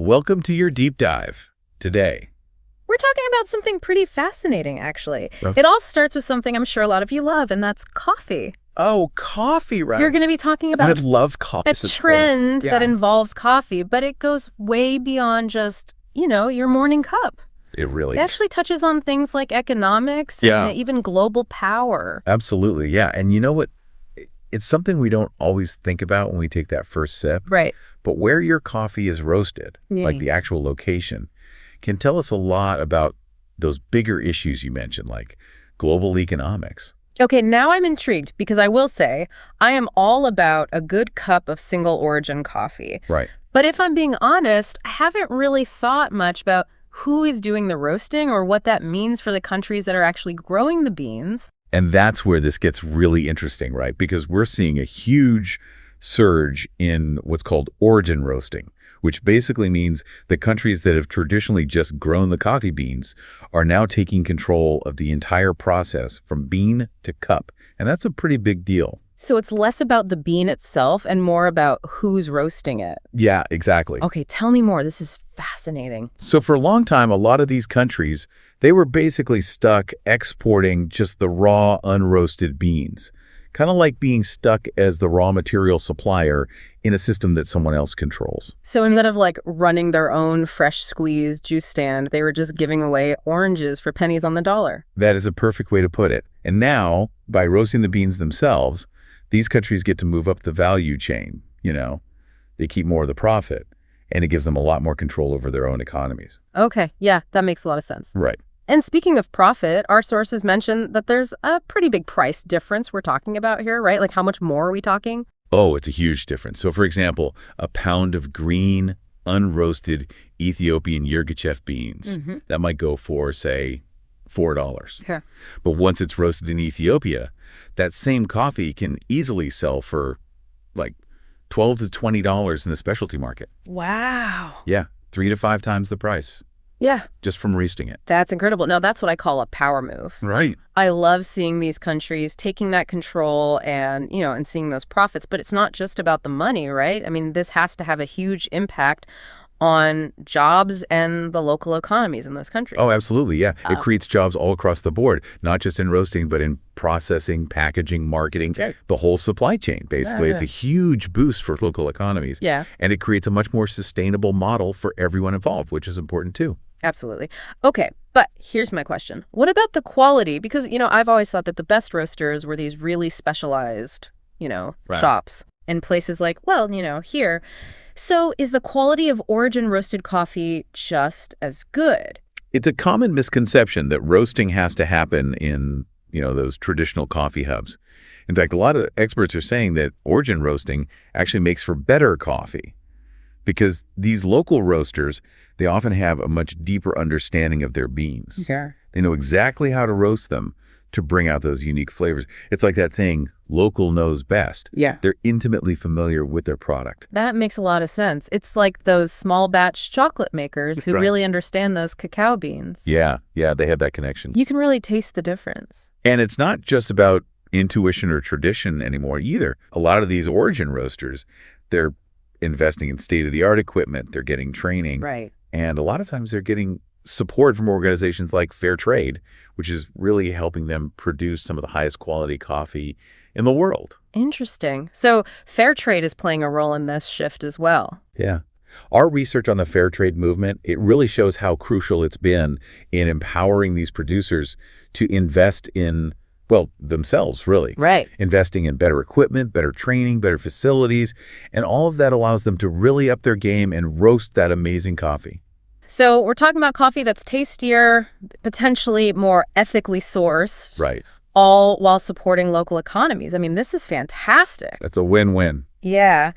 Welcome to your deep dive. Today, We're talking about something pretty fascinating, actually. Okay. It all starts with something I'm sure a lot of you love, and that's coffee. oh, coffee, right? You're going to be talking I about love coffee. a trend that involves coffee, but it goes way beyond just, your morning cup. It really It actually touches on things like economics and even global power. Absolutely, yeah. And you know what? It's something we don't always think about when we take that first sip. Right. But where your coffee is roasted, like the actual location, can tell us a lot about those bigger issues you mentioned, like global economics. Okay, now I'm intrigued because I will say I am all about a good cup of single origin coffee. Right. But if I'm being honest, I haven't really thought much about who is doing the roasting or what that means for the countries that are actually growing the beans. And that's where this gets really interesting, right? Because we're seeing a huge surge in what's called origin roasting, which basically means the countries that have traditionally just grown the coffee beans are now taking control of the entire process from bean to cup. And that's a pretty big deal. So it's less about the bean itself and more about who's roasting it. Yeah, exactly. Okay, tell me more. This is fascinating. So for a long time, a lot of these countries, they were basically stuck exporting just the raw, unroasted beans, kind of like being stuck as the raw material supplier in a system that someone else controls. So instead of running their own fresh squeezed juice stand, they were just giving away oranges for pennies on the dollar. That is a perfect way to put it. And now, by roasting the beans themselves, these countries get to move up the value chain, They keep more of the profit, and it gives them a lot more control over their own economies. Okay, yeah, that makes a lot of sense. Right. And speaking of profit, our sources mention that there's a pretty big price difference we're talking about here, right? Like how much more are we talking? Oh, it's a huge difference. So for example, a pound of green, unroasted Ethiopian Yirgacheffe beans, that might go for, say, $4. Yeah. But once it's roasted in Ethiopia, that same coffee can easily sell for like $12 to $20 in the specialty market. Wow. Yeah, 3 to 5 times the price. Yeah. Just from roasting it. That's incredible. Now, that's what I call a power move. Right. I love seeing these countries taking that control and, and seeing those profits. But it's not just about the money, right? I mean, this has to have a huge impact on jobs and the local economies in those countries. Oh, absolutely. Yeah. It creates jobs all across the board, not just in roasting, but in processing, packaging, marketing, the whole supply chain, basically. Yeah. It's a huge boost for local economies. Yeah. And it creates a much more sustainable model for everyone involved, which is important too. Absolutely. Okay, but here's my question. What about the quality? Because, I've always thought that the best roasters were these really specialized, shops in places like, here. So is the quality of origin roasted coffee just as good? It's a common misconception that roasting has to happen in, those traditional coffee hubs. In fact, a lot of experts are saying that origin roasting actually makes for better coffee because these local roasters, they often have a much deeper understanding of their beans. Sure. They know exactly how to roast them to bring out those unique flavors. It's like that saying, local knows best. Yeah. They're intimately familiar with their product. That makes a lot of sense. It's like those small batch chocolate makers who really understand those cacao beans. Yeah, they have that connection. You can really taste the difference. And it's not just about intuition or tradition anymore either. A lot of these origin roasters, they're investing in state-of-the-art equipment. They're getting training. Right. And a lot of times they're getting support from organizations like Fair Trade, which is really helping them produce some of the highest quality coffee in the world. Interesting. So Fair Trade is playing a role in this shift as well. Yeah. Our research on the Fair Trade movement, it really shows how crucial it's been in empowering these producers to invest in, themselves, really. Right. Investing in better equipment, better training, better facilities, and all of that allows them to really up their game and roast that amazing coffee. So we're talking about coffee that's tastier, potentially more ethically sourced. Right. All while supporting local economies. I mean, this is fantastic. That's a win-win. Yeah.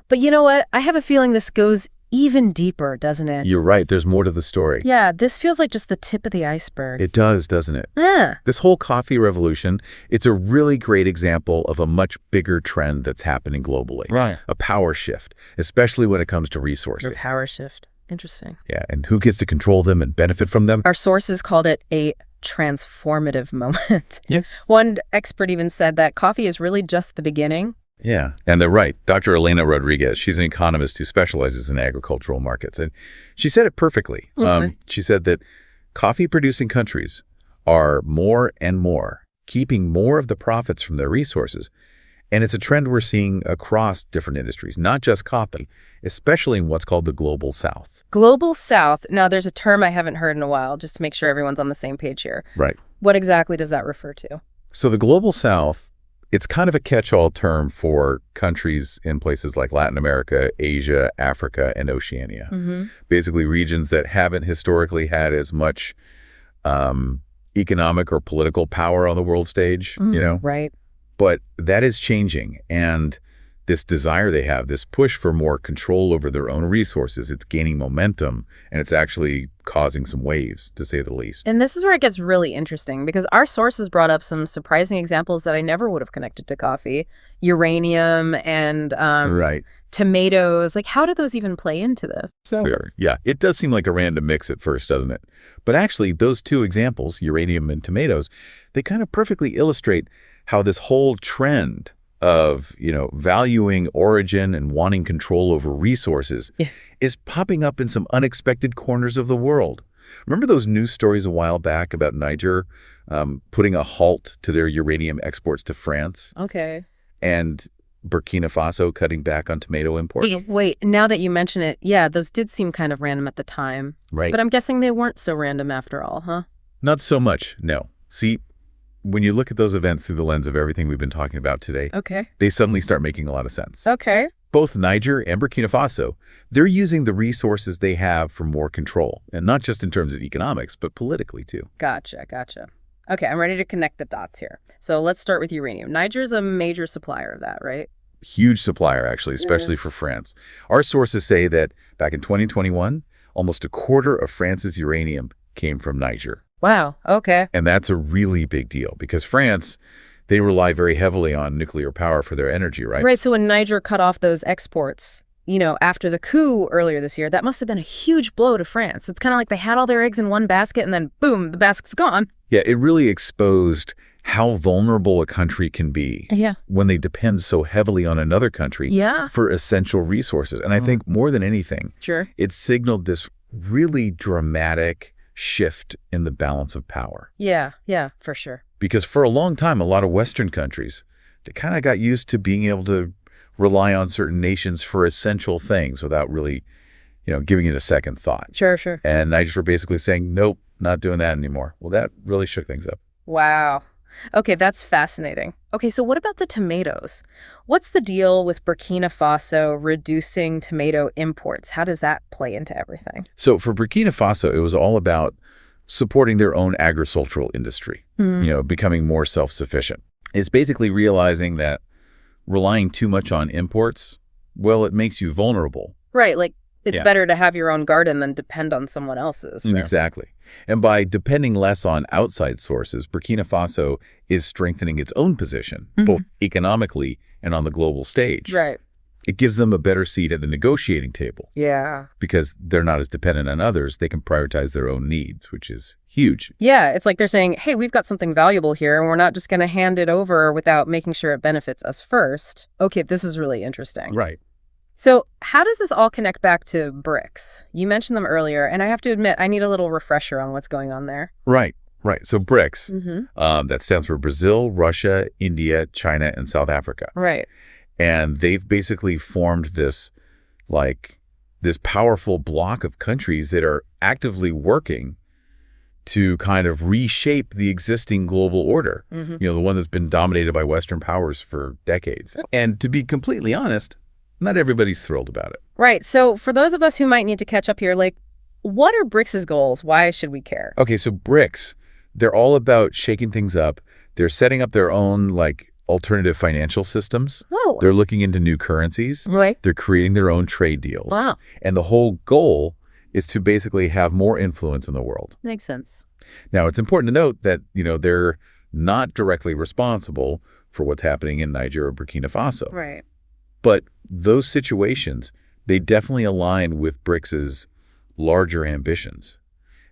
But you know what? I have a feeling this goes even deeper, doesn't it? You're right. There's more to the story. Yeah, this feels like just the tip of the iceberg. It does, doesn't it? Yeah. This whole coffee revolution, it's a really great example of a much bigger trend that's happening globally. Right. A power shift, especially when it comes to resources. A power shift. Interesting. Yeah, and who gets to control them and benefit from them? Our sources called it a transformative moment. Yes. One expert even said that coffee is really just the beginning. Yeah, and they're right. Dr. Elena Rodriguez, she's an economist who specializes in agricultural markets, and she said it perfectly. Okay. She said that coffee-producing countries are more and more keeping more of the profits from their resources, and it's a trend we're seeing across different industries, not just coffee, especially in what's called the Global South. Global South. Now, there's a term I haven't heard in a while, just to make sure everyone's on the same page here. Right. What exactly does that refer to? So the Global South, it's kind of a catch-all term for countries in places like Latin America, Asia, Africa, and Oceania. Basically regions that haven't historically had as much economic or political power on the world stage, Right. But that is changing, and this desire they have, this push for more control over their own resources, it's gaining momentum, and it's actually causing some waves, to say the least. And this is where it gets really interesting, because our sources brought up some surprising examples that I never would have connected to coffee. Uranium and Right. tomatoes. Like, how do those even play into this? Fair. Yeah, it does seem like a random mix at first, doesn't it? But actually, those two examples, uranium and tomatoes, they kind of perfectly illustrate how this whole trend of, valuing origin and wanting control over resources is popping up in some unexpected corners of the world. Remember those news stories a while back about Niger putting a halt to their uranium exports to France? Okay. And Burkina Faso cutting back on tomato imports? Wait, now that you mention it, yeah, those did seem kind of random at the time. Right. But I'm guessing they weren't so random after all, huh? Not so much, no. See, when you look at those events through the lens of everything we've been talking about today, Okay. they suddenly start making a lot of sense. Okay. Both Niger and Burkina Faso, they're using the resources they have for more control, and not just in terms of economics, but politically too. Gotcha. Okay, I'm ready to connect the dots here. So let's start with uranium. Niger's a major supplier of that, right? Huge supplier, actually, especially for France. Our sources say that back in 2021, almost a quarter of France's uranium came from Niger. Wow, okay. And that's a really big deal because France, they rely very heavily on nuclear power for their energy, right? Right, so when Niger cut off those exports, after the coup earlier this year, that must have been a huge blow to France. It's kind of like they had all their eggs in one basket and then boom, the basket's gone. Yeah, it really exposed how vulnerable a country can be when they depend so heavily on another country for essential resources. And I think more than anything, it signaled this really dramatic shift in the balance of power. Yeah, for sure. Because for a long time, a lot of Western countries, they kind of got used to being able to rely on certain nations for essential things without really, giving it a second thought. Sure. And Niger were basically saying, nope, not doing that anymore. Well, that really shook things up. Wow. Okay, that's fascinating. Okay, so what about the tomatoes? What's the deal with Burkina Faso reducing tomato imports? How does that play into everything? So for Burkina Faso, it was all about supporting their own agricultural industry, becoming more self-sufficient. It's basically realizing that relying too much on imports, well, it makes you vulnerable. Right, like it's better to have your own garden than depend on someone else's. Sure. Exactly. And by depending less on outside sources, Burkina Faso is strengthening its own position, both economically and on the global stage. Right. It gives them a better seat at the negotiating table. Yeah. Because they're not as dependent on others. They can prioritize their own needs, which is huge. Yeah, it's like they're saying, hey, we've got something valuable here, and we're not just going to hand it over without making sure it benefits us first. Okay, this is really interesting. Right. So how does this all connect back to BRICS? You mentioned them earlier, and I have to admit, I need a little refresher on what's going on there. Right. So BRICS, that stands for Brazil, Russia, India, China, and South Africa. Right. And they've basically formed this powerful block of countries that are actively working to kind of reshape the existing global order, the one that's been dominated by Western powers for decades. And to be completely honest, not everybody's thrilled about it. Right. So for those of us who might need to catch up here, what are BRICS' goals? Why should we care? Okay, so BRICS, they're all about shaking things up. They're setting up their own, alternative financial systems. Oh. They're looking into new currencies. Right. They're creating their own trade deals. Wow. And the whole goal is to basically have more influence in the world. Makes sense. Now, it's important to note that, they're not directly responsible for what's happening in Niger or Burkina Faso. Right. But those situations, they definitely align with BRICS's larger ambitions.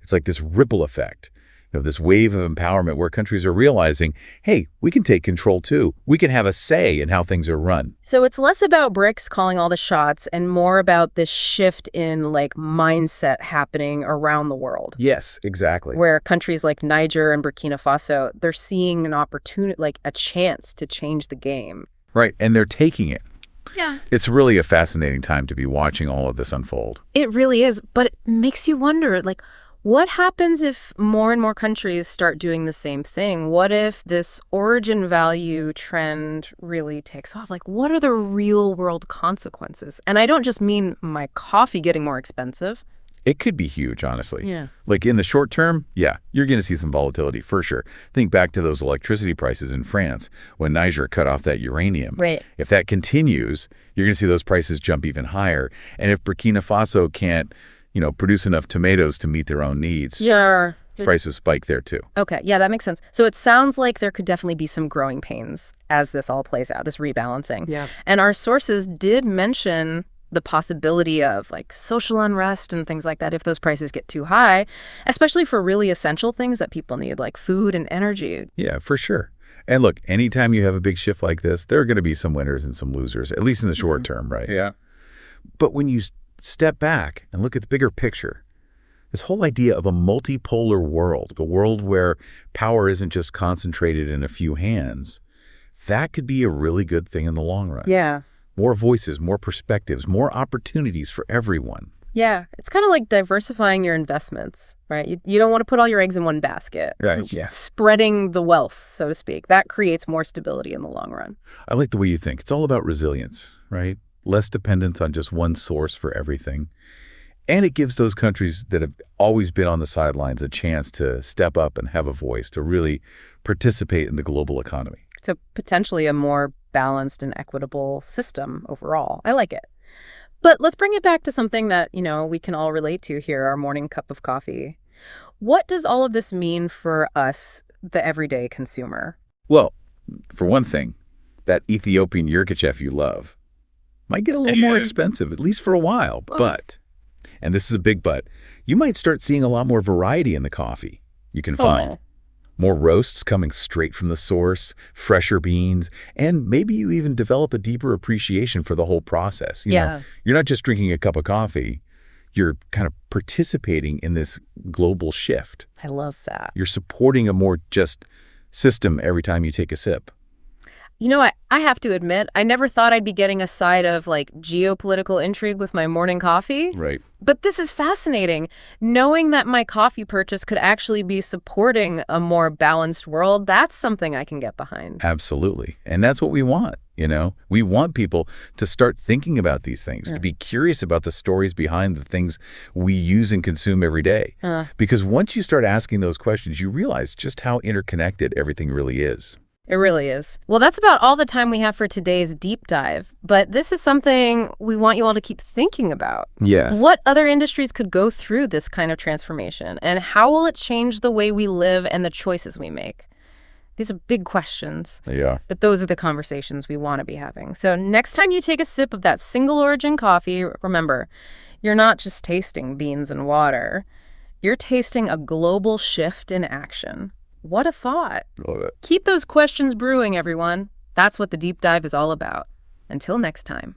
It's like this ripple effect. this wave of empowerment where countries are realizing, hey, we can take control too. We can have a say in how things are run. So it's less about BRICS calling all the shots and more about this shift in like mindset happening around the world. Yes, exactly. Where countries like Niger and Burkina Faso, they're seeing an opportunity, like a chance to change the game. Right, and they're taking it. Yeah. It's really a fascinating time to be watching all of this unfold. It really is, but it makes you wonder, like, what happens if more and more countries start doing the same thing? What if this origin value trend really takes off? Like, what are the real world consequences? And I don't just mean my coffee getting more expensive. It could be huge, honestly. Yeah. Like in the short term, yeah, you're going to see some volatility for sure. Think back to those electricity prices in France when Niger cut off that uranium. Right. If that continues, you're going to see those prices jump even higher. And if Burkina Faso can't, produce enough tomatoes to meet their own needs, prices spike there too. Okay, yeah, that makes sense. So it sounds like there could definitely be some growing pains as this all plays out, this rebalancing. Yeah. And our sources did mention the possibility of like social unrest and things like that if those prices get too high, especially for really essential things that people need, like food and energy. Yeah, for sure. And look, anytime you have a big shift like this, there are going to be some winners and some losers, at least in the short term, right? Yeah. But when you step back and look at the bigger picture, this whole idea of a multipolar world, a world where power isn't just concentrated in a few hands, that could be a really good thing in the long run. Yeah. More voices, more perspectives, more opportunities for everyone. Yeah, it's kind of like diversifying your investments, right? You don't want to put all your eggs in one basket. Right, yeah. Spreading the wealth, so to speak. That creates more stability in the long run. I like the way you think. It's all about resilience, right? Less dependence on just one source for everything. And it gives those countries that have always been on the sidelines a chance to step up and have a voice, to really participate in the global economy. So potentially a more balanced and equitable system overall. I like it. But let's bring it back to something that, we can all relate to here, our morning cup of coffee. What does all of this mean for us, the everyday consumer? Well, for one thing, that Ethiopian yirgacheffe you love might get a little more expensive, at least for a while. But, and this is a big but, you might start seeing a lot more variety in the coffee you can find. More roasts coming straight from the source, fresher beans, and maybe you even develop a deeper appreciation for the whole process. You know, you're not just drinking a cup of coffee, you're kind of participating in this global shift. I love that. You're supporting a more just system every time you take a sip. I have to admit, I never thought I'd be getting a side of like geopolitical intrigue with my morning coffee. Right. But this is fascinating. Knowing that my coffee purchase could actually be supporting a more balanced world, that's something I can get behind. Absolutely. And that's what we want, We want people to start thinking about these things, to be curious about the stories behind the things we use and consume every day. Because once you start asking those questions, you realize just how interconnected everything really is. It really is. Well, that's about all the time we have for today's deep dive. But this is something we want you all to keep thinking about. Yes. What other industries could go through this kind of transformation? And how will it change the way we live and the choices we make? These are big questions. They are. But those are the conversations we want to be having. So next time you take a sip of that single origin coffee, remember, you're not just tasting beans and water. You're tasting a global shift in action. What a thought. Love it. Keep those questions brewing, everyone. That's what the deep dive is all about. Until next time.